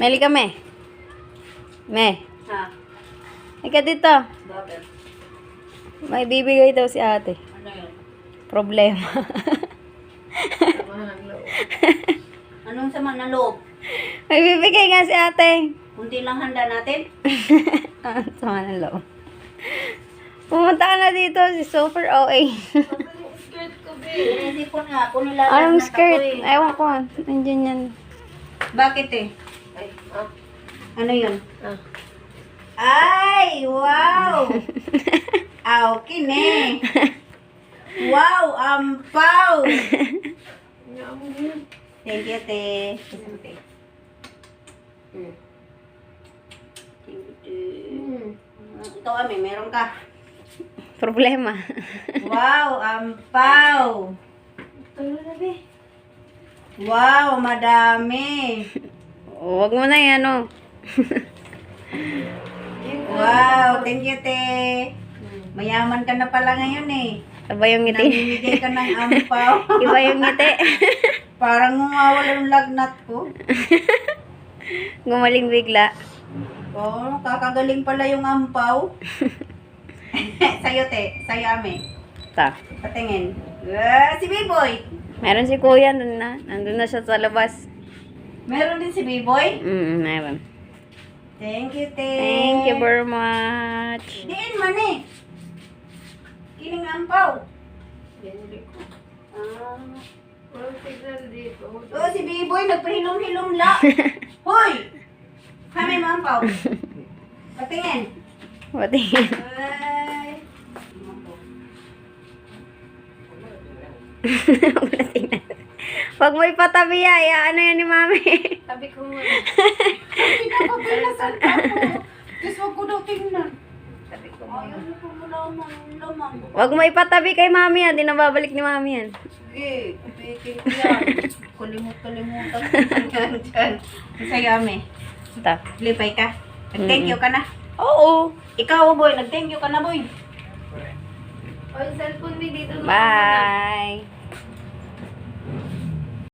Meli ka, me. Me. Ha? Ika dito. Bakit? May bibigay daw si ate. Ano yun? Problema. Anong sama ng loob? May bibigay nga si ate. Kunti lang handa natin? Ah, sama ng loob. Pumunta ka na dito, si super OA. Inisipon nga, kung nilalaan Anong na skirt? ako eh. Ewan ko. Nandiyan yan. Bakit eh? Ano yun? Ay, wow! Aw, kine. Wow, ampaw! Thank you, te. Ikaw, Ami, meron ka. Problema. Wow, ampaw! Wow, madami! Huwag mo na yan, ano. Wow, thank you, te. Mayaman ka na pala ngayon eh. Iba yung ngiti. Namimigay ka ng ampaw. Iba yung ngiti. Parang mawawala yung lagnat ko. Gumaling bigla. Oh, kakagaling pala yung ampaw. Sa'yo, te. Sa'yo, Ame. Ta. Patingin. Si B-Boy. Meron si kuya, nandun na. Nandun na siya sa labas. Meron din si B-Boy. Meron. Thank you, te. Thank you very much. Diin man eh. Kining ampaw. Oh, si B-Boy, nagpahilom-hilom la. Hoy! Kami mampaw. Patingin. Pati. Ay. Pag mo ipatabi ano yan ni mami. Tabi ko muna. Sabi na ko, pinasan ka ko. Diyos, wag ko daw tingnan. Tabi ko muna. Ayaw ko muna lamang. Wag mo ipatabi kay mami yan. Di na babalik ni mami yan. Sige, pikin ko yan. Kalimut-kalimutan ko yan dyan. Sa'yo, Ame. Ta. Lipay ka. Nag-thank you ka na. Oo. Ikaw, boy. Nag-thank you ka na, boy. Bye.